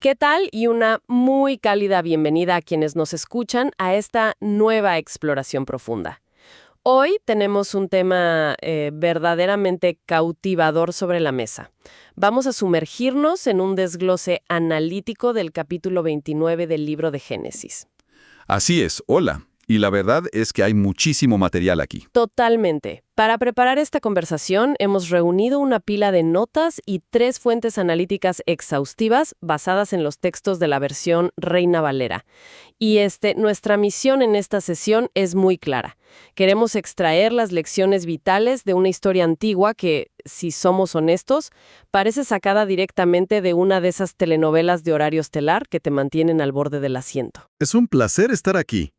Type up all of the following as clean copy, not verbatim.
¿Qué tal? Y una muy cálida bienvenida a quienes nos escuchan a esta nueva exploración profunda. Hoy tenemos un tema verdaderamente cautivador sobre la mesa. Vamos a sumergirnos en un desglose analítico del capítulo 29 del libro de Génesis. Así es, hola. Y la verdad es que hay muchísimo material aquí. Totalmente. Para preparar esta conversación hemos reunido una pila de notas y 3 fuentes analíticas exhaustivas basadas en los textos de la versión Reina Valera. Y nuestra misión en esta sesión es muy clara. Queremos extraer las lecciones vitales de una historia antigua que, si somos honestos, parece sacada directamente de una de esas telenovelas de horario estelar que te mantienen al borde del asiento. Es un placer estar aquí.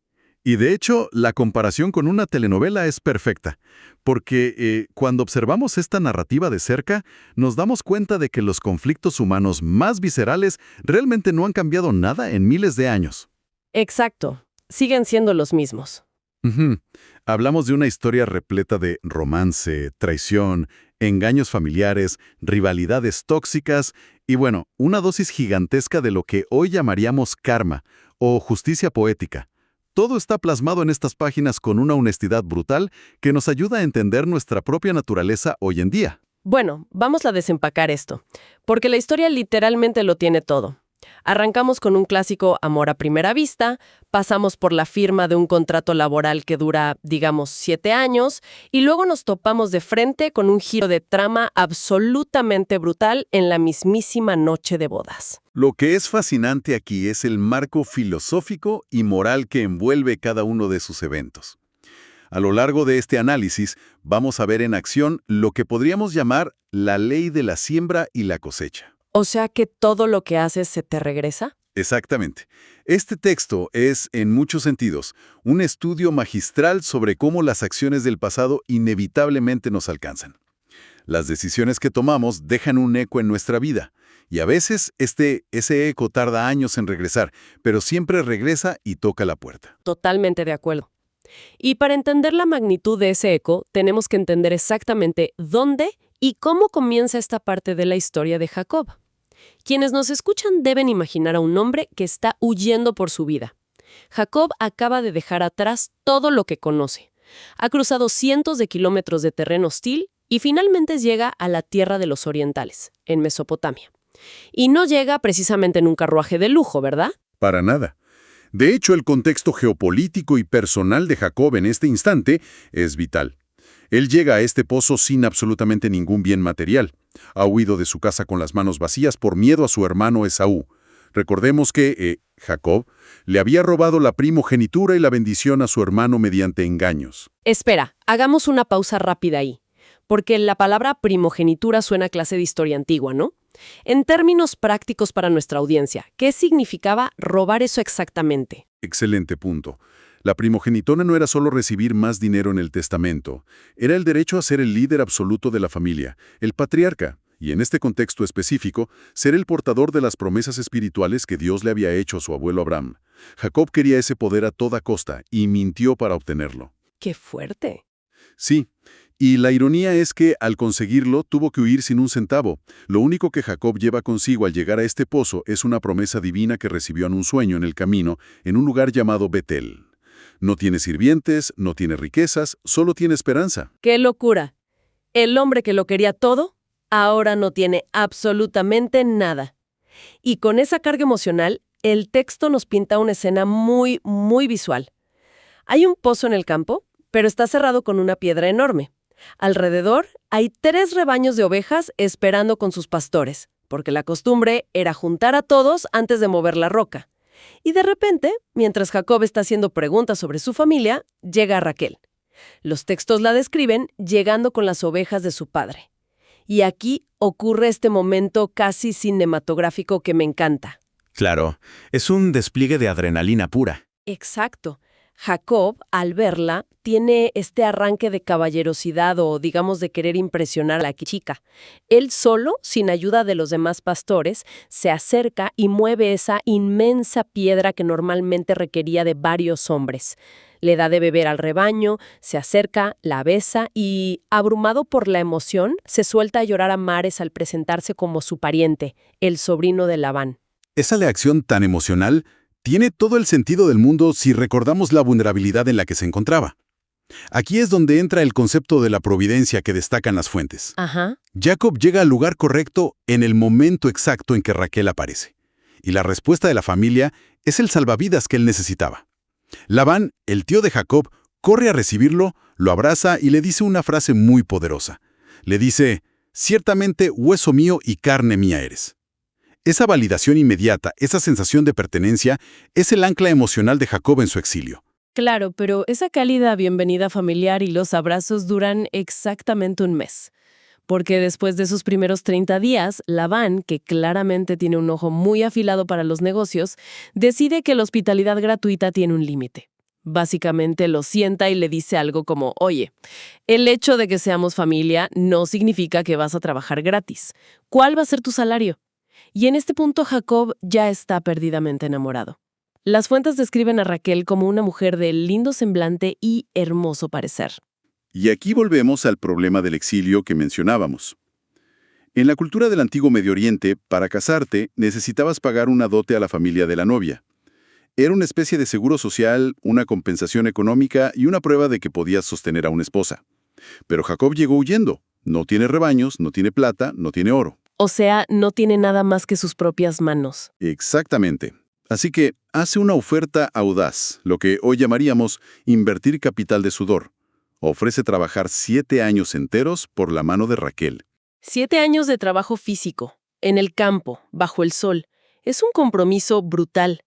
Y de hecho, la comparación con una telenovela es perfecta, porque cuando observamos esta narrativa de cerca, nos damos cuenta de que los conflictos humanos más viscerales realmente no han cambiado nada en miles de años. Exacto. Siguen siendo los mismos. Ujú. Hablamos de una historia repleta de romance, traición, engaños familiares, rivalidades tóxicas y bueno, una dosis gigantesca de lo que hoy llamaríamos karma o justicia poética. Todo está plasmado en estas páginas con una honestidad brutal que nos ayuda a entender nuestra propia naturaleza hoy en día. Bueno, vamos a desempacar esto, porque la historia literalmente lo tiene todo. Arrancamos con un clásico amor a primera vista, pasamos por la firma de un contrato laboral que dura, digamos, 7 años, y luego nos topamos de frente con un giro de trama absolutamente brutal en la mismísima noche de bodas. Lo que es fascinante aquí es el marco filosófico y moral que envuelve cada uno de sus eventos. A lo largo de este análisis, vamos a ver en acción lo que podríamos llamar la ley de la siembra y la cosecha. O sea que todo lo que haces se te regresa. Exactamente. Este texto es, en muchos sentidos, un estudio magistral sobre cómo las acciones del pasado inevitablemente nos alcanzan. Las decisiones que tomamos dejan un eco en nuestra vida, y a veces ese eco tarda años en regresar, pero siempre regresa y toca la puerta. Totalmente de acuerdo. Y para entender la magnitud de ese eco, tenemos que entender exactamente dónde y cómo comienza esta parte de la historia de Jacob. Quienes nos escuchan deben imaginar a un hombre que está huyendo por su vida. Jacob acaba de dejar atrás todo lo que conoce. Ha cruzado cientos de kilómetros de terreno hostil y finalmente llega a la tierra de los orientales, en Mesopotamia. Y no llega precisamente en un carruaje de lujo, ¿verdad? Para nada. De hecho, el contexto geopolítico y personal de Jacob en este instante es vital. Él llega a este pozo sin absolutamente ningún bien material. Ha huido de su casa con las manos vacías por miedo a su hermano Esaú. Recordemos que Jacob le había robado la primogenitura y la bendición a su hermano mediante engaños. Espera, hagamos una pausa rápida ahí, porque la palabra primogenitura suena a clase de historia antigua, ¿no? En términos prácticos para nuestra audiencia, ¿qué significaba robar eso exactamente? Excelente punto. La primogenitura no era solo recibir más dinero en el testamento, era el derecho a ser el líder absoluto de la familia, el patriarca, y en este contexto específico, ser el portador de las promesas espirituales que Dios le había hecho a su abuelo Abraham. Jacob quería ese poder a toda costa y mintió para obtenerlo. ¡Qué fuerte! Sí, y la ironía es que al conseguirlo tuvo que huir sin un centavo. Lo único que Jacob lleva consigo al llegar a este pozo es una promesa divina que recibió en un sueño en el camino, en un lugar llamado Betel. No tiene sirvientes, no tiene riquezas, solo tiene esperanza. ¡Qué locura! El hombre que lo quería todo, ahora no tiene absolutamente nada. Y con esa carga emocional, el texto nos pinta una escena muy, muy visual. Hay un pozo en el campo, pero está cerrado con una piedra enorme. Alrededor hay 3 rebaños de ovejas esperando con sus pastores, porque la costumbre era juntar a todos antes de mover la roca. Y de repente, mientras Jacob está haciendo preguntas sobre su familia, llega Raquel. Los textos la describen llegando con las ovejas de su padre. Y aquí ocurre este momento casi cinematográfico que me encanta. Claro, es un despliegue de adrenalina pura. Exacto. Jacob, al verla, tiene este arranque de caballerosidad o, digamos, de querer impresionar a la chica. Él solo, sin ayuda de los demás pastores, se acerca y mueve esa inmensa piedra que normalmente requería de varios hombres. Le da de beber al rebaño, se acerca, la besa y, abrumado por la emoción, se suelta a llorar a mares al presentarse como su pariente, el sobrino de Labán. Esa reacción tan emocional tiene todo el sentido del mundo si recordamos la vulnerabilidad en la que se encontraba. Aquí es donde entra el concepto de la providencia que destacan las fuentes. Ajá. Jacob llega al lugar correcto en el momento exacto en que Raquel aparece. Y la respuesta de la familia es el salvavidas que él necesitaba. Labán, el tío de Jacob, corre a recibirlo, lo abraza y le dice una frase muy poderosa. Le dice, «Ciertamente hueso mío y carne mía eres». Esa validación inmediata, esa sensación de pertenencia, es el ancla emocional de Jacob en su exilio. Claro, pero esa cálida bienvenida familiar y los abrazos duran exactamente un mes. Porque después de sus primeros 30 días, Labán, que claramente tiene un ojo muy afilado para los negocios, decide que la hospitalidad gratuita tiene un límite. Básicamente lo sienta y le dice algo como, oye, el hecho de que seamos familia no significa que vas a trabajar gratis. ¿Cuál va a ser tu salario? Y en este punto Jacob ya está perdidamente enamorado. Las fuentes describen a Raquel como una mujer de lindo semblante y hermoso parecer. Y aquí volvemos al problema del exilio que mencionábamos. En la cultura del antiguo Medio Oriente, para casarte, necesitabas pagar una dote a la familia de la novia. Era una especie de seguro social, una compensación económica y una prueba de que podías sostener a una esposa. Pero Jacob llegó huyendo. No tiene rebaños, no tiene plata, no tiene oro. O sea, no tiene nada más que sus propias manos. Exactamente. Así que hace una oferta audaz, lo que hoy llamaríamos invertir capital de sudor. Ofrece trabajar 7 años enteros por la mano de Raquel. 7 años de trabajo físico, en el campo, bajo el sol. Es un compromiso brutal.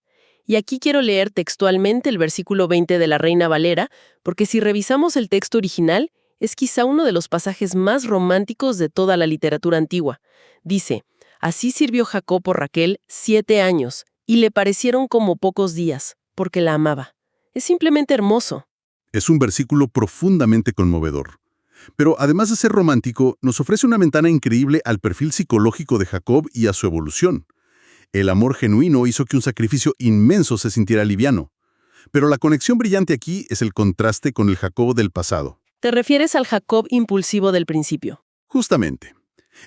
Y aquí quiero leer textualmente el versículo 20 de la Reina Valera, porque si revisamos el texto original, es quizá uno de los pasajes más románticos de toda la literatura antigua. Dice, así sirvió Jacob por Raquel 7 años, y le parecieron como pocos días, porque la amaba. Es simplemente hermoso. Es un versículo profundamente conmovedor. Pero además de ser romántico, nos ofrece una ventana increíble al perfil psicológico de Jacob y a su evolución. El amor genuino hizo que un sacrificio inmenso se sintiera liviano. Pero la conexión brillante aquí es el contraste con el Jacob del pasado. ¿Te refieres al Jacob impulsivo del principio? Justamente.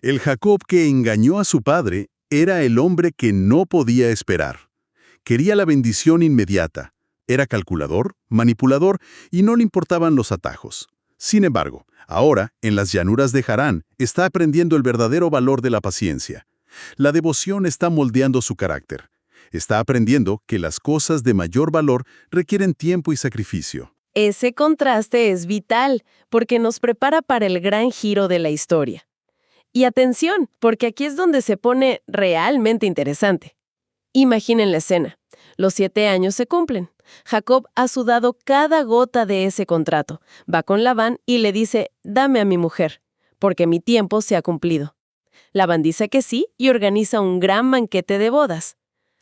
El Jacob que engañó a su padre era el hombre que no podía esperar. Quería la bendición inmediata. Era calculador, manipulador y no le importaban los atajos. Sin embargo, ahora, en las llanuras de Harán, está aprendiendo el verdadero valor de la paciencia. La devoción está moldeando su carácter. Está aprendiendo que las cosas de mayor valor requieren tiempo y sacrificio. Ese contraste es vital, porque nos prepara para el gran giro de la historia. Y atención, porque aquí es donde se pone realmente interesante. Imaginen la escena. Los 7 años se cumplen. Jacob ha sudado cada gota de ese contrato. Va con Labán y le dice, dame a mi mujer, porque mi tiempo se ha cumplido. Labán dice que sí y organiza un gran banquete de bodas.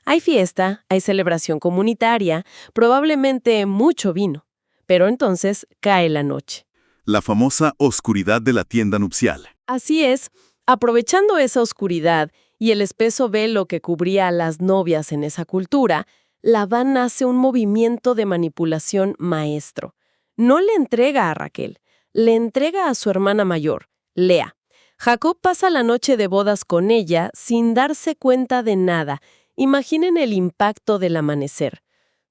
Hay fiesta, hay celebración comunitaria, probablemente mucho vino. Pero entonces cae la noche. La famosa oscuridad de la tienda nupcial. Así es, aprovechando esa oscuridad y el espeso velo que cubría a las novias en esa cultura, Labán hace un movimiento de manipulación maestro. No le entrega a Raquel, le entrega a su hermana mayor, Lea. Jacob pasa la noche de bodas con ella sin darse cuenta de nada. Imaginen el impacto del amanecer.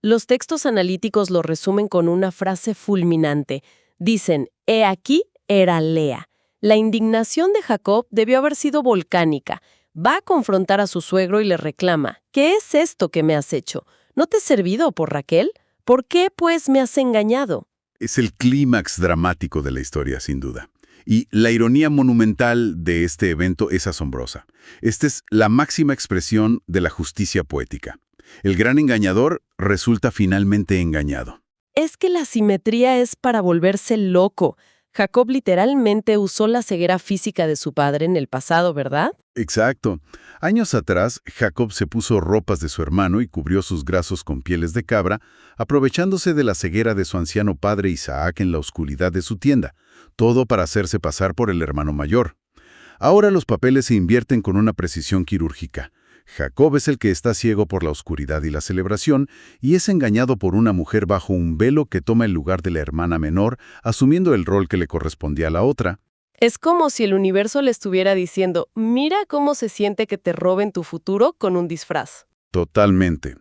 Los textos analíticos lo resumen con una frase fulminante. Dicen, «He aquí era Lea». La indignación de Jacob debió haber sido volcánica. Va a confrontar a su suegro y le reclama, «¿Qué es esto que me has hecho? ¿No te he servido por Raquel? ¿Por qué, pues, me has engañado?» Es el clímax dramático de la historia, sin duda. Y la ironía monumental de este evento es asombrosa. Esta es la máxima expresión de la justicia poética. El gran engañador resulta finalmente engañado. Es que la simetría es para volverse loco. Jacob literalmente usó la ceguera física de su padre en el pasado, ¿verdad? Exacto. Años atrás, Jacob se puso ropas de su hermano y cubrió sus grasos con pieles de cabra, aprovechándose de la ceguera de su anciano padre Isaac en la oscuridad de su tienda, todo para hacerse pasar por el hermano mayor. Ahora los papeles se invierten con una precisión quirúrgica. Jacob es el que está ciego por la oscuridad y la celebración, y es engañado por una mujer bajo un velo que toma el lugar de la hermana menor, asumiendo el rol que le correspondía a la otra. Es como si el universo le estuviera diciendo, mira cómo se siente que te roben tu futuro con un disfraz. Totalmente.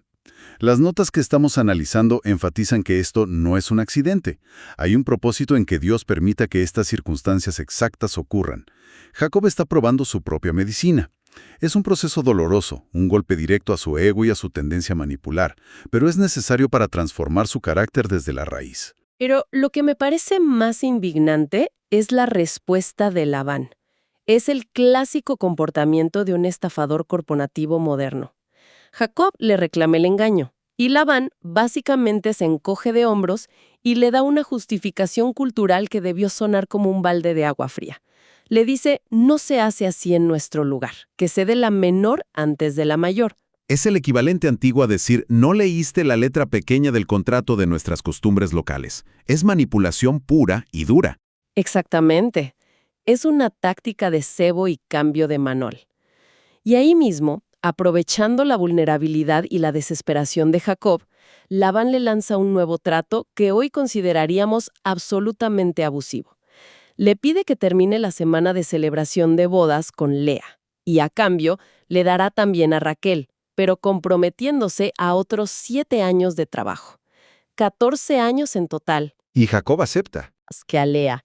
Las notas que estamos analizando enfatizan que esto no es un accidente. Hay un propósito en que Dios permita que estas circunstancias exactas ocurran. Jacob está probando su propia medicina. Es un proceso doloroso, un golpe directo a su ego y a su tendencia a manipular, pero es necesario para transformar su carácter desde la raíz. Pero lo que me parece más indignante es la respuesta de Labán. Es el clásico comportamiento de un estafador corporativo moderno. Jacob le reclama el engaño, y Labán básicamente se encoge de hombros y le da una justificación cultural que debió sonar como un balde de agua fría. Le dice, no se hace así en nuestro lugar, que se dé la menor antes de la mayor. Es el equivalente antiguo a decir, no leíste la letra pequeña del contrato de nuestras costumbres locales. Es manipulación pura y dura. Exactamente. Es una táctica de cebo y cambio de manol. Y ahí mismo, aprovechando la vulnerabilidad y la desesperación de Jacob, Labán le lanza un nuevo trato que hoy consideraríamos absolutamente abusivo. Le pide que termine la semana de celebración de bodas con Lea, y a cambio le dará también a Raquel, pero comprometiéndose a otros 7 años de trabajo. 14 años en total. Y Jacob acepta. Más que a Lea.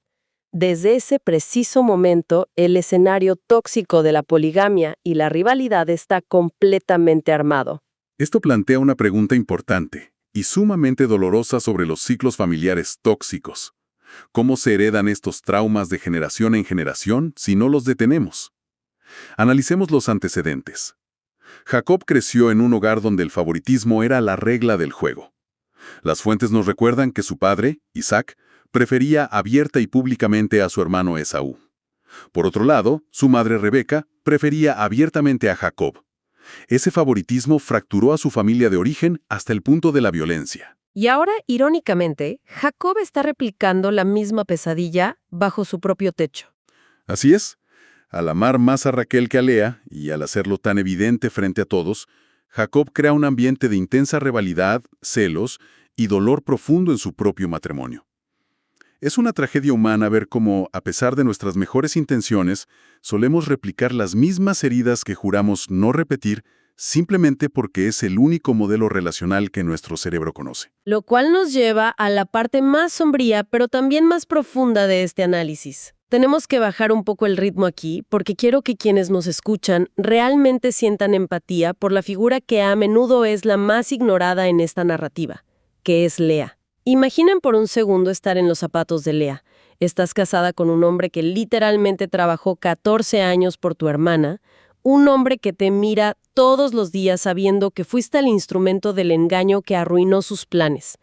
Desde ese preciso momento, el escenario tóxico de la poligamia y la rivalidad está completamente armado. Esto plantea una pregunta importante y sumamente dolorosa sobre los ciclos familiares tóxicos. ¿Cómo se heredan estos traumas de generación en generación si no los detenemos? Analicemos los antecedentes. Jacob creció en un hogar donde el favoritismo era la regla del juego. Las fuentes nos recuerdan que su padre, Isaac, prefería abierta y públicamente a su hermano Esaú. Por otro lado, su madre Rebeca prefería abiertamente a Jacob. Ese favoritismo fracturó a su familia de origen hasta el punto de la violencia. Y ahora, irónicamente, Jacob está replicando la misma pesadilla bajo su propio techo. Así es. Al amar más a Raquel que a Lea, y al hacerlo tan evidente frente a todos, Jacob crea un ambiente de intensa rivalidad, celos y dolor profundo en su propio matrimonio. Es una tragedia humana ver cómo, a pesar de nuestras mejores intenciones, solemos replicar las mismas heridas que juramos no repetir simplemente porque es el único modelo relacional que nuestro cerebro conoce. Lo cual nos lleva a la parte más sombría, pero también más profunda de este análisis. Tenemos que bajar un poco el ritmo aquí, porque quiero que quienes nos escuchan realmente sientan empatía por la figura que a menudo es la más ignorada en esta narrativa, que es Lea. Imaginen por un segundo estar en los zapatos de Lea. Estás casada con un hombre que literalmente trabajó 14 años por tu hermana, un hombre que te mira todos los días sabiendo que fuiste el instrumento del engaño que arruinó sus planes.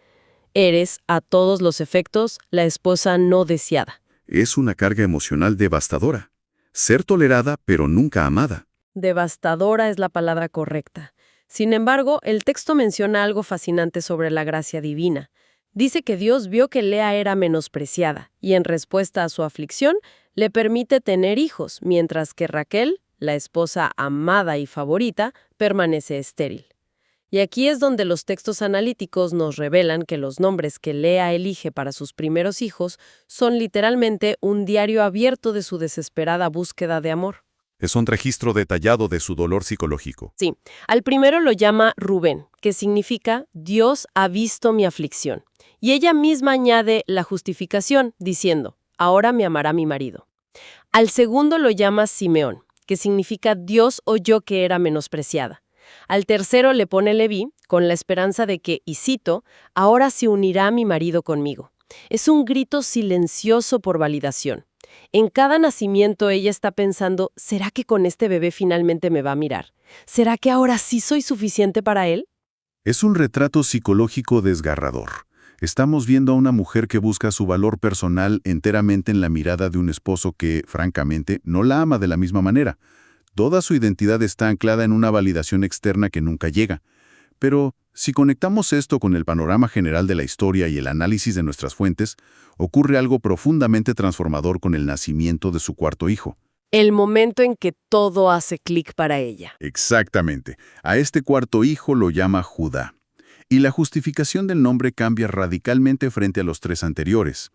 Eres, a todos los efectos, la esposa no deseada. Es una carga emocional devastadora. Ser tolerada, pero nunca amada. Devastadora es la palabra correcta. Sin embargo, el texto menciona algo fascinante sobre la gracia divina. Dice que Dios vio que Lea era menospreciada y en respuesta a su aflicción le permite tener hijos, mientras que Raquel, la esposa amada y favorita, permanece estéril. Y aquí es donde los textos analíticos nos revelan que los nombres que Lea elige para sus primeros hijos son literalmente un diario abierto de su desesperada búsqueda de amor. Es un registro detallado de su dolor psicológico. Sí, al primero lo llama Rubén, que significa Dios ha visto mi aflicción. Y ella misma añade la justificación, diciendo, ahora me amará mi marido. Al segundo lo llama Simeón, que significa Dios oyó que era menospreciada. Al tercero le pone Leví, con la esperanza de que, y cito, ahora se unirá mi marido conmigo. Es un grito silencioso por validación. En cada nacimiento ella está pensando, ¿será que con este bebé finalmente me va a mirar? ¿Será que ahora sí soy suficiente para él? Es un retrato psicológico desgarrador. Estamos viendo a una mujer que busca su valor personal enteramente en la mirada de un esposo que, francamente, no la ama de la misma manera. Toda su identidad está anclada en una validación externa que nunca llega. Pero, si conectamos esto con el panorama general de la historia y el análisis de nuestras fuentes, ocurre algo profundamente transformador con el nacimiento de su cuarto hijo. El momento en que todo hace clic para ella. Exactamente. A este cuarto hijo lo llama Judá. Y la justificación del nombre cambia radicalmente frente a los 3 anteriores.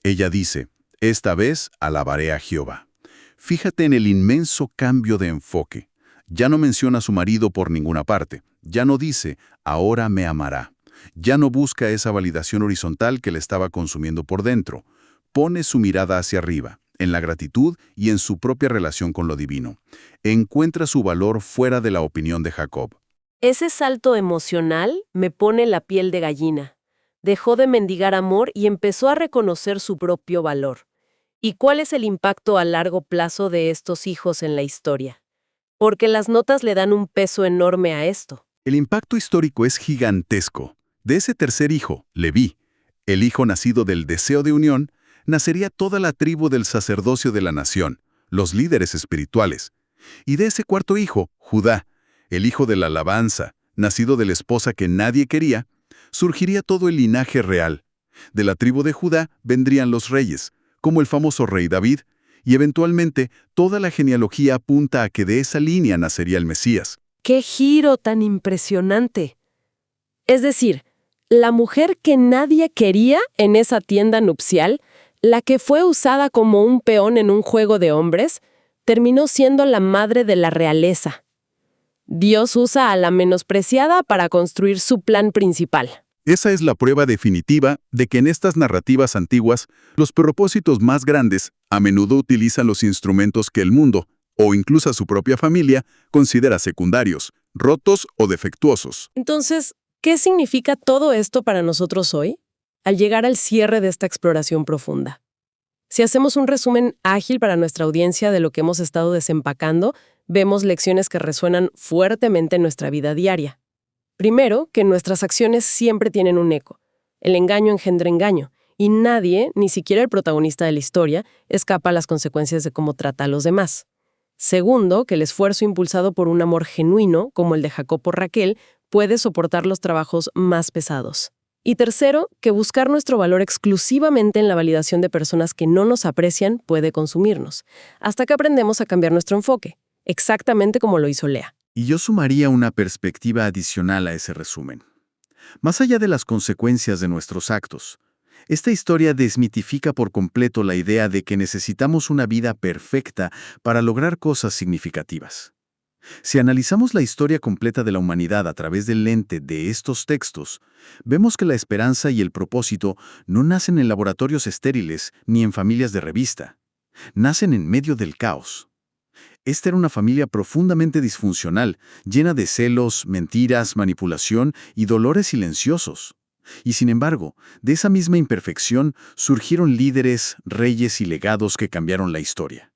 Ella dice, esta vez alabaré a Jehová. Fíjate en el inmenso cambio de enfoque. Ya no menciona a su marido por ninguna parte. Ya no dice, ahora me amará. Ya no busca esa validación horizontal que le estaba consumiendo por dentro. Pone su mirada hacia arriba, en la gratitud y en su propia relación con lo divino. Encuentra su valor fuera de la opinión de Jacob. Ese salto emocional me pone la piel de gallina. Dejó de mendigar amor y empezó a reconocer su propio valor. ¿Y cuál es el impacto a largo plazo de estos hijos en la historia? Porque las notas le dan un peso enorme a esto. El impacto histórico es gigantesco. De ese tercer hijo, Leví, el hijo nacido del deseo de unión, nacería toda la tribu del sacerdocio de la nación, los líderes espirituales. Y de ese cuarto hijo, Judá, el hijo de la alabanza, nacido de la esposa que nadie quería, surgiría todo el linaje real. De la tribu de Judá vendrían los reyes, como el famoso rey David, y eventualmente toda la genealogía apunta a que de esa línea nacería el Mesías. ¡Qué giro tan impresionante! Es decir, la mujer que nadie quería en esa tienda nupcial, la que fue usada como un peón en un juego de hombres, terminó siendo la madre de la realeza. Dios usa a la menospreciada para construir su plan principal. Esa es la prueba definitiva de que en estas narrativas antiguas, los propósitos más grandes a menudo utilizan los instrumentos que el mundo, o incluso su propia familia, considera secundarios, rotos o defectuosos. Entonces, ¿qué significa todo esto para nosotros hoy? Al llegar al cierre de esta exploración profunda. Si hacemos un resumen ágil para nuestra audiencia de lo que hemos estado desempacando, vemos lecciones que resuenan fuertemente en nuestra vida diaria. Primero, que nuestras acciones siempre tienen un eco. El engaño engendra engaño, y nadie, ni siquiera el protagonista de la historia, escapa a las consecuencias de cómo trata a los demás. Segundo, que el esfuerzo impulsado por un amor genuino, como el de Jacob por Raquel, puede soportar los trabajos más pesados. Y tercero, que buscar nuestro valor exclusivamente en la validación de personas que no nos aprecian puede consumirnos, hasta que aprendemos a cambiar nuestro enfoque, exactamente como lo hizo Lea. Y yo sumaría una perspectiva adicional a ese resumen. Más allá de las consecuencias de nuestros actos, esta historia desmitifica por completo la idea de que necesitamos una vida perfecta para lograr cosas significativas. Si analizamos la historia completa de la humanidad a través del lente de estos textos, vemos que la esperanza y el propósito no nacen en laboratorios estériles ni en familias de revista. Nacen en medio del caos. Esta era una familia profundamente disfuncional, llena de celos, mentiras, manipulación y dolores silenciosos. Y sin embargo, de esa misma imperfección surgieron líderes, reyes y legados que cambiaron la historia.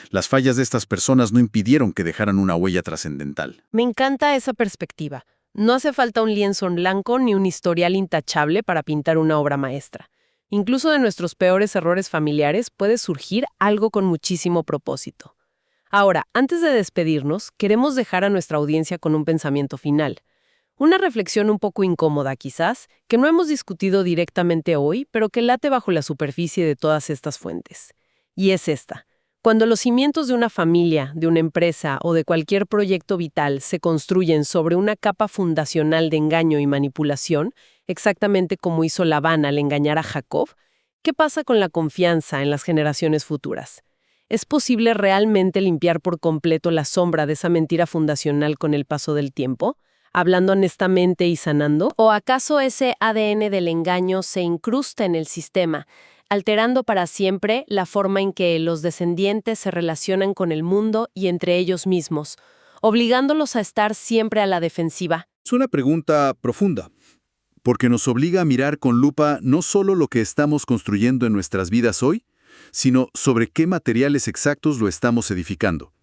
Las fallas de estas personas no impidieron que dejaran una huella trascendental. Me encanta esa perspectiva. No hace falta un lienzo en blanco ni un historial intachable para pintar una obra maestra. Incluso de nuestros peores errores familiares puede surgir algo con muchísimo propósito. Ahora, antes de despedirnos, queremos dejar a nuestra audiencia con un pensamiento final. Una reflexión un poco incómoda, quizás, que no hemos discutido directamente hoy, pero que late bajo la superficie de todas estas fuentes. Y es esta. Cuando los cimientos de una familia, de una empresa o de cualquier proyecto vital se construyen sobre una capa fundacional de engaño y manipulación, exactamente como hizo Labán al engañar a Jacob, ¿qué pasa con la confianza en las generaciones futuras? ¿Es posible realmente limpiar por completo la sombra de esa mentira fundacional con el paso del tiempo? ¿Hablando honestamente y sanando? ¿O acaso ese ADN del engaño se incrusta en el sistema, alterando para siempre la forma en que los descendientes se relacionan con el mundo y entre ellos mismos, obligándolos a estar siempre a la defensiva? Es una pregunta profunda, porque nos obliga a mirar con lupa no solo lo que estamos construyendo en nuestras vidas hoy, sino sobre qué materiales exactos lo estamos edificando.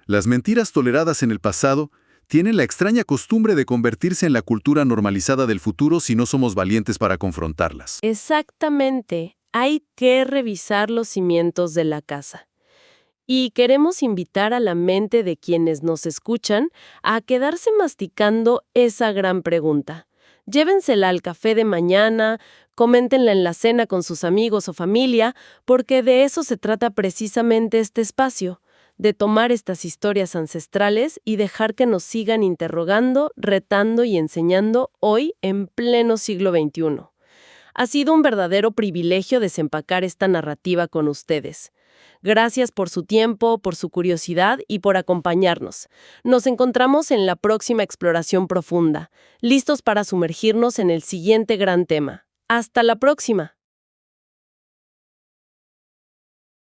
Las mentiras toleradas en el pasado tienen la extraña costumbre de convertirse en la cultura normalizada del futuro si no somos valientes para confrontarlas. Exactamente. Hay que revisar los cimientos de la casa. Y queremos invitar a la mente de quienes nos escuchan a quedarse masticando esa gran pregunta. Llévensela al café de mañana, coméntenla en la cena con sus amigos o familia, porque de eso se trata precisamente este espacio, de tomar estas historias ancestrales y dejar que nos sigan interrogando, retando y enseñando hoy en pleno siglo XXI. Ha sido un verdadero privilegio desempacar esta narrativa con ustedes. Gracias por su tiempo, por su curiosidad y por acompañarnos. Nos encontramos en la próxima exploración profunda, listos para sumergirnos en el siguiente gran tema. ¡Hasta la próxima!